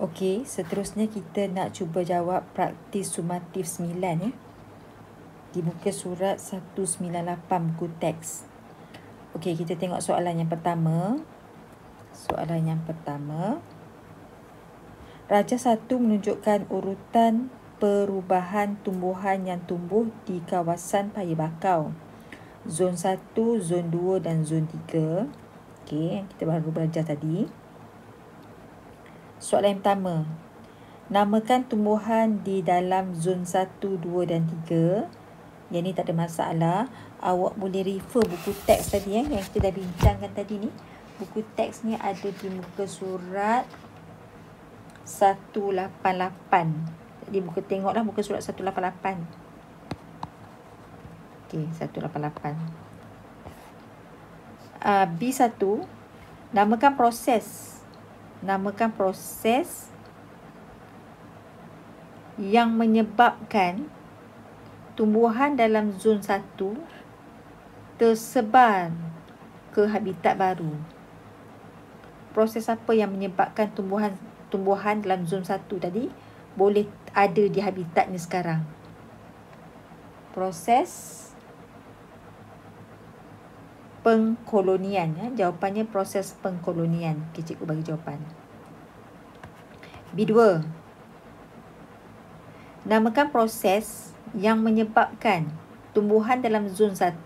Okey, seterusnya kita nak cuba jawab praktis sumatif 9 ya. Di muka surat 198 buku teks. Okey, kita tengok soalan yang pertama. Soalan yang pertama. Raja 1 menunjukkan urutan perubahan tumbuhan yang tumbuh di kawasan Paya Bakau. Zon 1, zon 2 dan zon 3. Okey, kita baru belajar tadi. Soalan yang pertama. Namakan tumbuhan di dalam zon 1, 2 dan 3. Yang ni tak ada masalah. Awak boleh refer buku teks tadi yang kita dah bincangkan tadi ni. Buku teks ni ada di muka surat 188. Jadi buku tengoklah muka surat 188. Okey, 188. B1. Namakan proses. Namakan proses yang menyebabkan tumbuhan dalam zon 1 tersebar ke habitat baru. Proses apa yang menyebabkan tumbuhan dalam zon 1 tadi boleh ada di habitatnya sekarang? Proses pengkolonian ya. Jawapannya proses pengkolonian. Okay, cikgu bagi jawapan. B2. Namakan proses yang menyebabkan tumbuhan dalam zon 1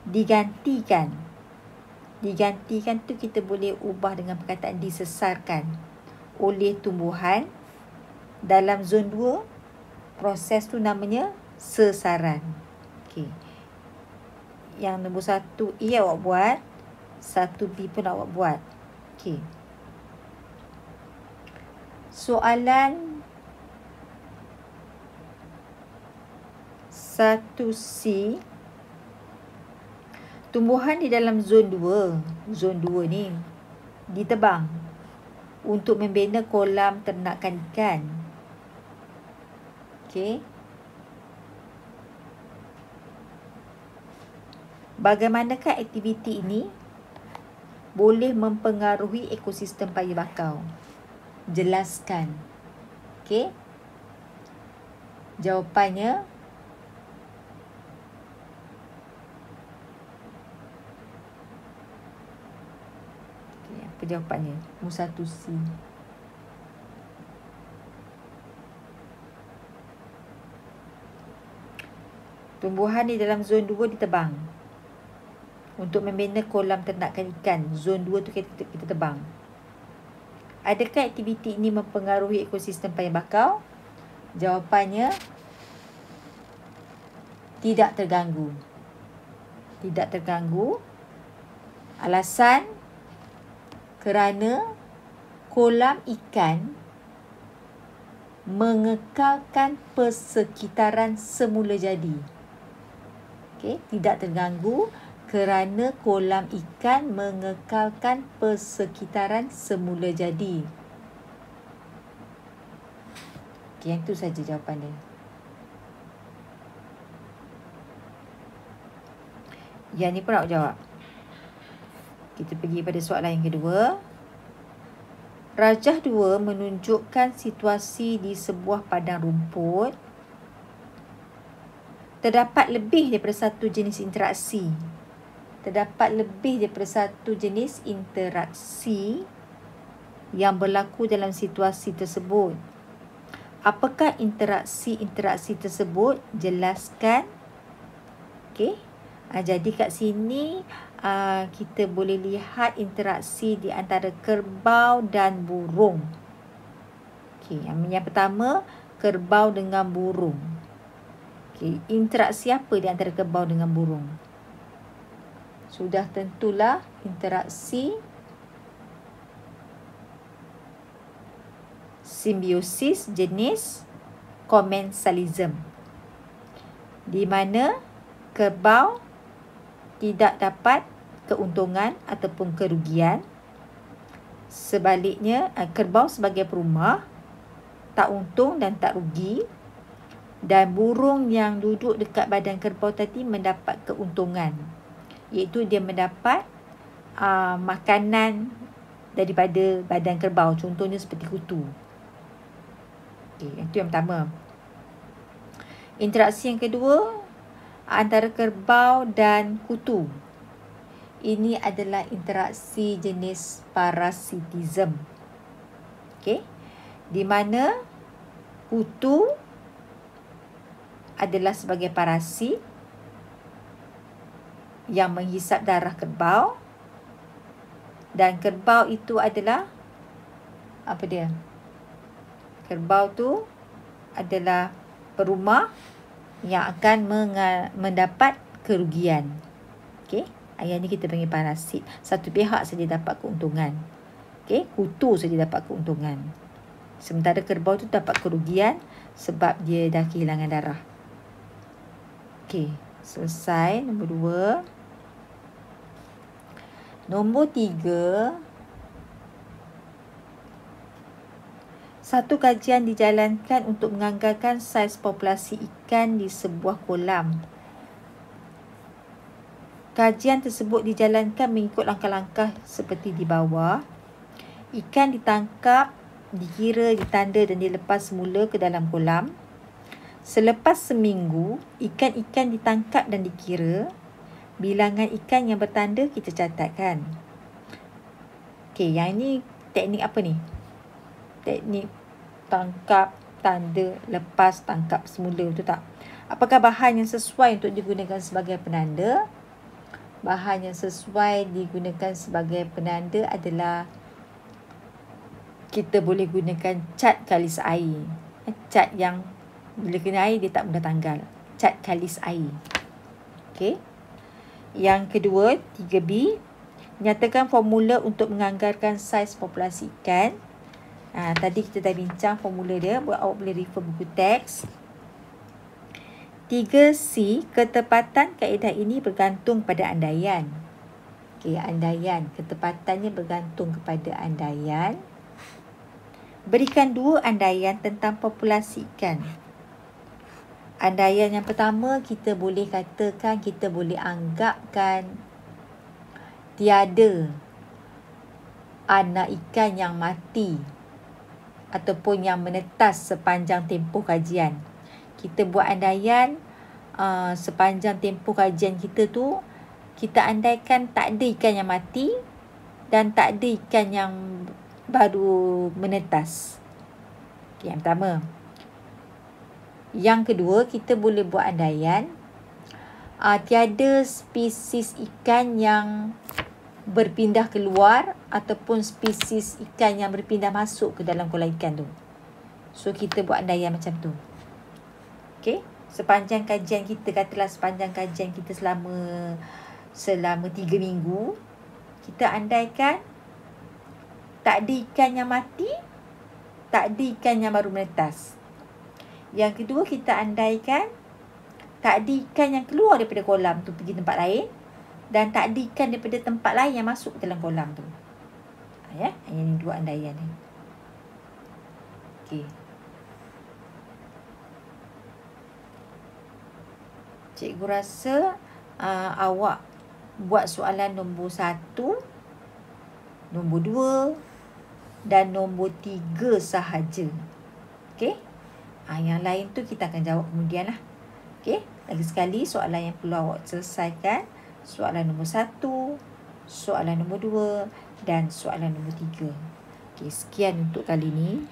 digantikan. Digantikan tu kita boleh ubah dengan perkataan disesarkan oleh tumbuhan dalam zon 2. Proses tu namanya sesaran. Okey. Yang nombor 1A awak buat, 1B pun awak buat. Okey. Soalan 1C. Tumbuhan di dalam zon 2. Zon 2 ni ditebang untuk membina kolam ternakan ikan. Okey. Bagaimanakah aktiviti ini boleh mempengaruhi ekosistem Paya Bakau? Jelaskan. Okey. Jawapannya apa jawapannya? Nombor 1C. Tumbuhan di dalam zon 2 ditebang untuk membina kolam ternakan ikan. Zon 2 tu kita tebang. Adakah aktiviti ini mempengaruhi ekosistem Paya Bakau? Jawapannya tidak terganggu. Tidak terganggu. Alasan kerana kolam ikan mengekalkan persekitaran semula jadi. Okey, tidak terganggu kerana kolam ikan mengekalkan persekitaran semula jadi. Okey, yang itu saja jawapannya. Yang ni pun awak jawab. Kita pergi pada soalan yang kedua. Rajah 2 menunjukkan situasi di sebuah padang rumput. Terdapat lebih daripada satu jenis interaksi. Terdapat lebih daripada satu jenis interaksi yang berlaku dalam situasi tersebut. Apakah interaksi-interaksi tersebut? Jelaskan. Okey. Jadi kat sini kita boleh lihat interaksi di antara kerbau dan burung. Okey, yang pertama kerbau dengan burung. Okey, interaksi apa di antara kerbau dengan burung? Sudah tentulah interaksi simbiosis jenis komensalisme, di mana kerbau tidak dapat keuntungan ataupun kerugian. Sebaliknya, kerbau sebagai perumah tak untung dan tak rugi. Dan burung yang duduk dekat badan kerbau tadi mendapat keuntungan, iaitu dia mendapat makanan daripada badan kerbau. Contohnya seperti kutu. Okey, itu yang pertama. Interaksi yang kedua antara kerbau dan kutu. Ini adalah interaksi jenis parasitism. Okey. Di mana kutu adalah sebagai parasit yang menghisap darah kerbau, dan kerbau itu adalah apa dia? Kerbau tu adalah perumah yang akan mendapat kerugian. Okey, yang ni kita panggil parasit. Satu pihak saja dapat keuntungan. Okey, kutu saja dapat keuntungan. Sementara kerbau tu dapat kerugian sebab dia dah kehilangan darah. Okey, selesai nombor 2. Nombor 3. Satu kajian dijalankan untuk menganggarkan saiz populasi ikan di sebuah kolam. Kajian tersebut dijalankan mengikut langkah-langkah seperti di bawah. Ikan ditangkap, dikira, ditanda dan dilepas semula ke dalam kolam. Selepas seminggu, ikan-ikan ditangkap dan dikira. Bilangan ikan yang bertanda kita catatkan. Okey, yang ini teknik apa ni? Teknik tangkap, tanda, lepas, tangkap semula, betul tak? Apakah bahan yang sesuai untuk digunakan sebagai penanda? Bahan yang sesuai digunakan sebagai penanda adalah kita boleh gunakan cat kalis air. Cat yang bila kena air dia tak mudah tanggal. Cat kalis air. Okey. Yang kedua, 3B. Nyatakan formula untuk menganggarkan saiz populasi ikan. Tadi kita dah bincang formula dia. Awak boleh refer buku teks. 3C. Ketepatan kaedah ini bergantung pada andaian. Okey, andaian. Ketepatannya bergantung kepada andaian. Berikan 2 andaian tentang populasi ikan. Andaian yang pertama, kita boleh katakan, kita boleh anggapkan tiada anak ikan yang mati ataupun yang menetas sepanjang tempoh kajian. Kita buat andaian sepanjang tempoh kajian kita tu, kita andaikan tak ada ikan yang mati dan tak ada ikan yang baru menetas. Okay, yang pertama. Yang kedua, kita boleh buat andaian tiada spesies ikan yang berpindah keluar ataupun spesies ikan yang berpindah masuk ke dalam kolam ikan tu. So, kita buat andaian macam tu. Okey, sepanjang kajian kita, katalah sepanjang kajian kita selama 3 minggu, kita andaikan tak ada ikan yang mati, tak ada ikan yang baru menetas. Yang kedua, kita andaikan tak ada ikan yang keluar daripada kolam tu pergi tempat lain dan tak ada ikan daripada tempat lain yang masuk ke dalam kolam tu. Ya, ini 2 andaian ni. Okey. Cikgu rasa awak buat soalan nombor 1, nombor 2 dan nombor 3 sahaja. Okey? Yang lain tu kita akan jawab kemudian lah. Okey? Lagi sekali soalan yang perlu awak selesaikan, soalan nombor 1, soalan nombor 2 dan soalan nombor 3. Okey, sekian untuk kali ini.